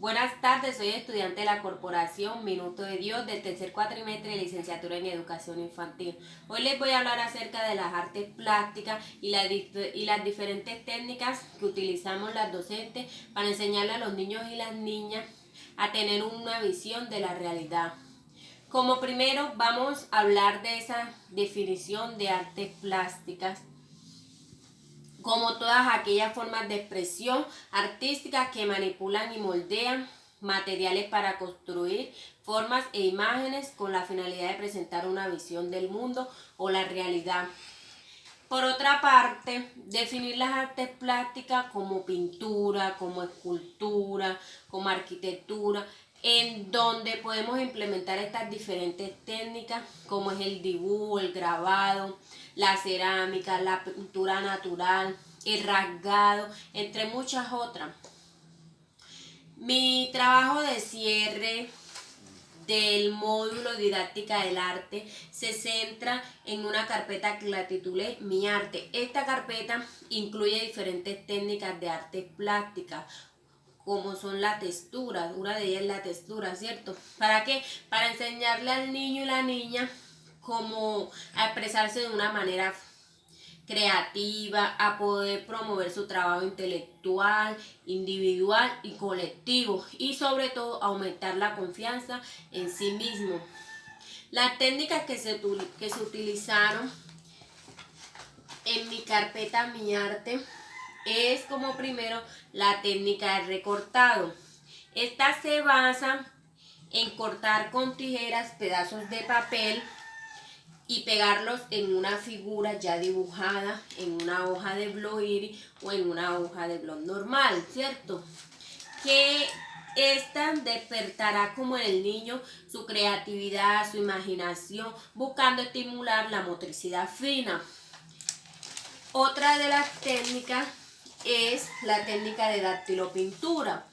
Buenas tardes, soy estudiante de la Corporación Minuto de Dios del tercer cuatrimestre de licenciatura en Educación Infantil. Hoy les voy a hablar acerca de las artes plásticas y las diferentes técnicas que utilizamos las docentes para enseñarle a los niños y las niñas a tener una visión de la realidad. Como primero vamos a hablar de esa definición de artes plásticas como todas aquellas formas de expresión artística que manipulan y moldean materiales para construir formas e imágenes con la finalidad de presentar una visión del mundo o la realidad. Por otra parte, definir las artes plásticas como pintura, como escultura, como arquitectura, en donde podemos implementar estas diferentes técnicas como es el dibujo, el grabado, la cerámica, la pintura natural, el rasgado, entre muchas otras. Mi trabajo de cierre del módulo Didáctica del Arte se centra en una carpeta que la titulé Mi Arte. Esta carpeta incluye diferentes técnicas de artes plásticas, como son la textura, una de ellas es la textura, ¿cierto? ¿Para qué? Para enseñarle al niño y la niña cómo a expresarse de una manera creativa, a poder promover su trabajo intelectual, individual y colectivo, y sobre todo aumentar la confianza en sí mismo. Las técnicas que se utilizaron en mi carpeta Mi Arte es como primero la técnica de recortado. Esta se basa en cortar con tijeras pedazos de papel y pegarlos en una figura ya dibujada en una hoja de blog iris o en una hoja de blog normal, ¿cierto? Que esta despertará como en el niño su creatividad, su imaginación, buscando estimular la motricidad fina. Otra de las técnicas es la técnica de dactilopintura.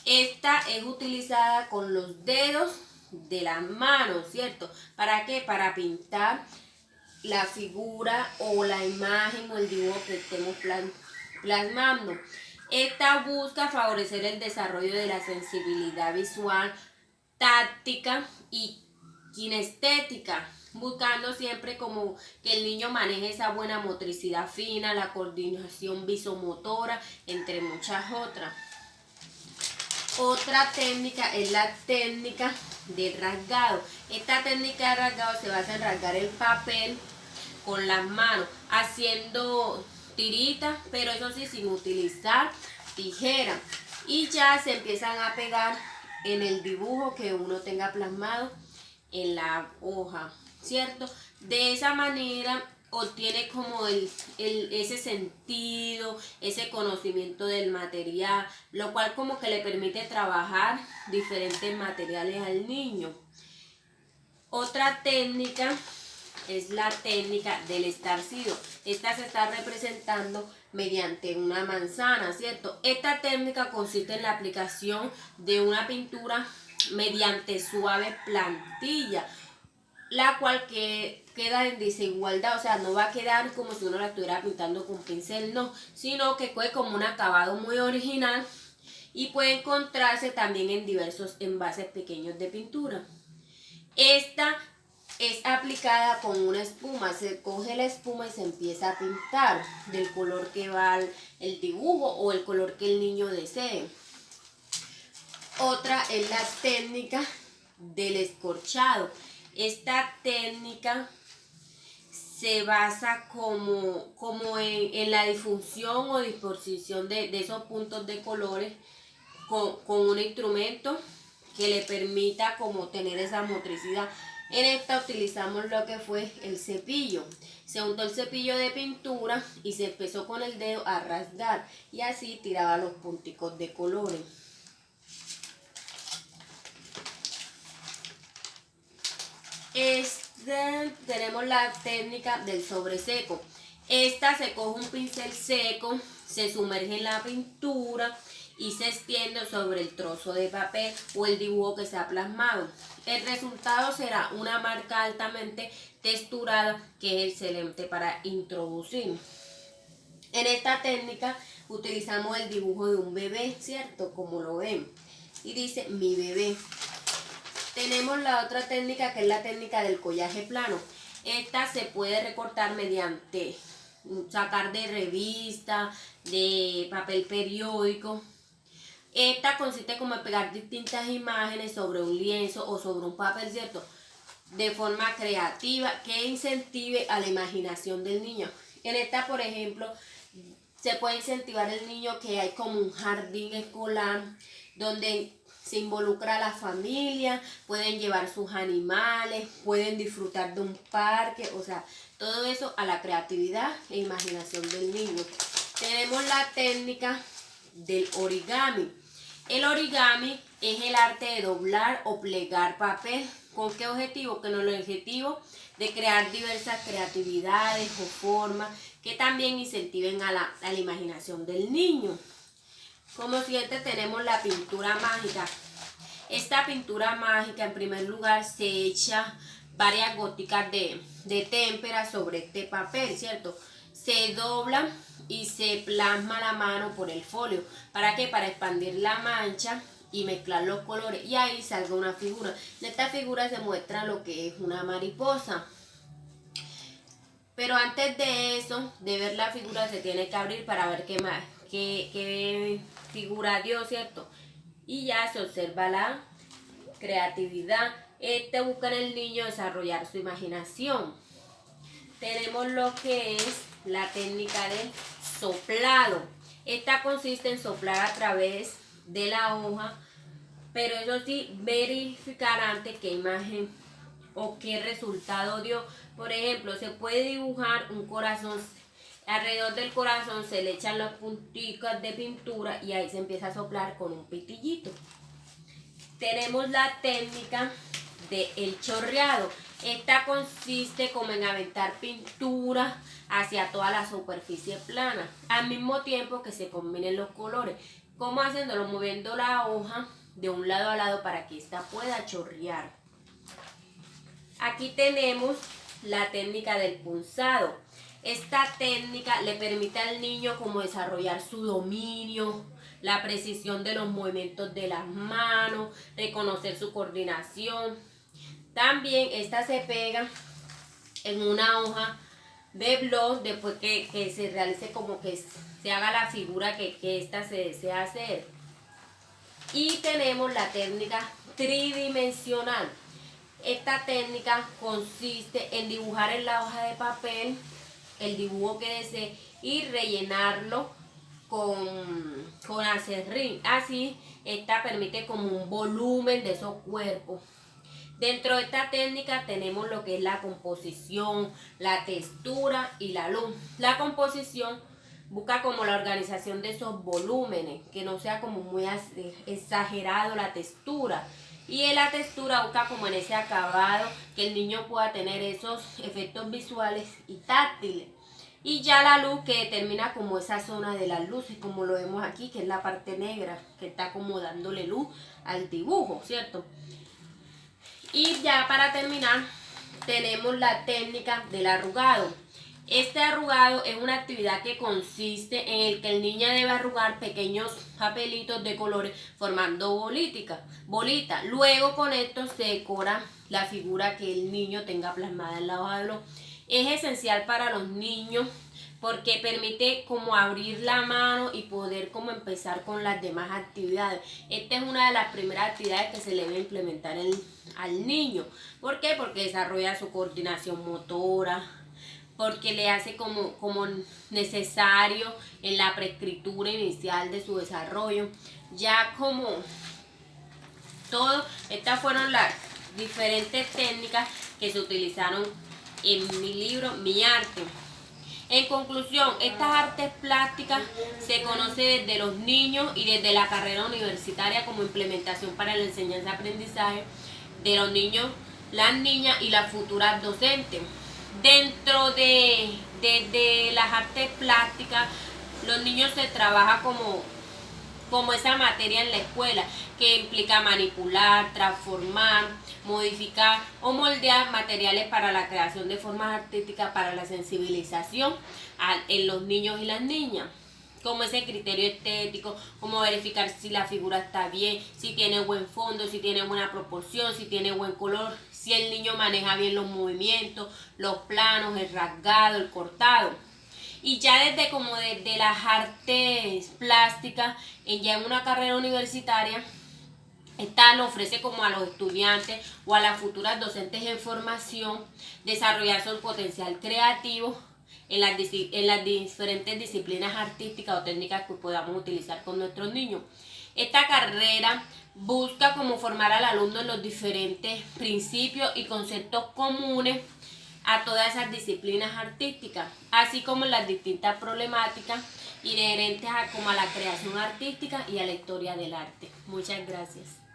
Esta es utilizada con los dedos de las manos, ¿cierto? ¿Para qué? Para pintar la figura o la imagen o el dibujo que estemos plasmando. Esta busca favorecer el desarrollo de la sensibilidad visual, táctica y kinestética, buscando siempre como que el niño maneje esa buena motricidad fina, la coordinación visomotora, entre muchas otras. Otra técnica es la técnica de rasgado. Esta técnica de rasgado se basa en rasgar el papel con las manos, haciendo tiritas, pero eso sí, sin utilizar tijera. Y ya se empiezan a pegar en el dibujo que uno tenga plasmado en la hoja, ¿cierto? De esa manera obtiene como ese sentido, ese conocimiento del material, lo cual como que le permite trabajar diferentes materiales al niño. Otra técnica es la técnica del estarcido. Esta se está representando mediante una manzana, ¿cierto? Esta técnica consiste en la aplicación de una pintura mediante suave plantilla, la cual queda en desigualdad, o sea, no va a quedar como si uno la estuviera pintando con pincel, no, sino que quede como un acabado muy original y puede encontrarse también en diversos envases pequeños de pintura. Esta es aplicada con una espuma, se coge la espuma y se empieza a pintar del color que va el dibujo o el color que el niño desee. Otra es la técnica del escorchado. Esta técnica se basa como en la difusión o disposición de esos puntos de colores con un instrumento que le permita como tener esa motricidad. En esta utilizamos lo que fue el cepillo. Se untó el cepillo de pintura y se empezó con el dedo a rasgar y así tiraba los punticos de colores. Tenemos la técnica del sobreseco. Esta se coge un pincel seco, se sumerge en la pintura y se extiende sobre el trozo de papel o el dibujo que se ha plasmado. El resultado será una marca altamente texturada que es excelente para introducir. En esta técnica utilizamos el dibujo de un bebé, ¿cierto? Como lo ven. y dice mi bebé. Tenemos la otra técnica, que es la técnica del collaje plano. Esta se puede recortar mediante sacar de revista, de papel periódico. Esta consiste como en pegar distintas imágenes sobre un lienzo o sobre un papel, ¿cierto?, de forma creativa que incentive a la imaginación del niño. En esta, por ejemplo, se puede incentivar al niño que hay como un jardín escolar donde se involucra a la familia, pueden llevar sus animales, pueden disfrutar de un parque, o sea, todo eso a la creatividad e imaginación del niño. Tenemos la técnica del origami. El origami es el arte de doblar o plegar papel. ¿Con qué objetivo? Con el objetivo de crear diversas creatividades o formas que también incentiven a la imaginación del niño. Como siguiente tenemos la pintura mágica. Esta pintura mágica, en primer lugar, se echa varias goticas de témpera sobre este papel, ¿cierto? Se dobla y se plasma la mano por el folio. ¿Para qué? Para expandir la mancha y mezclar los colores y ahí salga una figura. En esta figura se muestra lo que es una mariposa. Pero antes de eso, de ver la figura, se tiene que abrir para ver qué figura dio, ¿cierto? Y ya se observa la creatividad. Busca en el niño desarrollar su imaginación. Tenemos lo que es la técnica del soplado. Esta consiste en soplar a través de la hoja, pero eso sí, verificar antes qué imagen o qué resultado dio. Por ejemplo, se puede dibujar un corazón. Alrededor del corazón se le echan las punticas de pintura y ahí se empieza a soplar con un pitillito. Tenemos la técnica del chorreado. Esta consiste como en aventar pintura hacia toda la superficie plana, al mismo tiempo que se combinen los colores. ¿Cómo haciéndolo? Moviendo la hoja de un lado a lado para que ésta pueda chorrear. Aquí tenemos la técnica del punzado. Esta técnica le permite al niño como desarrollar su dominio, la precisión de los movimientos de las manos, reconocer su coordinación. También esta se pega en una hoja de blog después que se realice como que se haga la figura que esta se desea hacer. Y tenemos la técnica tridimensional. Esta técnica consiste en dibujar en la hoja de papel el dibujo que desee y rellenarlo con acerrín. Así, esta permite como un volumen de esos cuerpos. Dentro de esta técnica tenemos lo que es la composición, la textura y la luz. La composición busca como la organización de esos volúmenes, que no sea como muy exagerado la textura. Y en la textura busca como en ese acabado que el niño pueda tener esos efectos visuales y táctiles. Y ya la luz que determina como esa zona de las luces, como lo vemos aquí, que es la parte negra, que está como dándole luz al dibujo, ¿cierto? Y ya para terminar, tenemos la técnica del arrugado. Este arrugado es una actividad que consiste en el que el niño debe arrugar pequeños papelitos de colores formando bolitas. Luego con esto se decora la figura que el niño tenga plasmada en la hoja de blog. Es esencial para los niños porque permite como abrir la mano y poder como empezar con las demás actividades. Esta es una de las primeras actividades que se le debe implementar al niño. ¿Por qué? Porque desarrolla su coordinación motora, porque le hace como necesario en la preescritura inicial de su desarrollo. Ya como todo, estas fueron las diferentes técnicas que se utilizaron en mi libro Mi Arte. En conclusión, estas artes plásticas se conocen desde los niños y desde la carrera universitaria como implementación para la enseñanza-aprendizaje de los niños, las niñas y las futuras docentes. Dentro de las artes plásticas, los niños se trabaja como esa materia en la escuela que implica manipular, transformar, modificar o moldear materiales para la creación de formas artísticas para la sensibilización en los niños y las niñas. como ese criterio estético, como verificar si la figura está bien, si tiene buen fondo, si tiene buena proporción, si tiene buen color, si el niño maneja bien los movimientos, los planos, el rasgado, el cortado. Y ya desde las artes plásticas, ya en una carrera universitaria, esta lo ofrece como a los estudiantes o a las futuras docentes en formación desarrollar su potencial creativo en las diferentes disciplinas artísticas o técnicas que podamos utilizar con nuestros niños. Esta carrera busca como formar al alumno en los diferentes principios y conceptos comunes a todas esas disciplinas artísticas, así como en las distintas problemáticas inherentes como a la creación artística y a la historia del arte. Muchas gracias.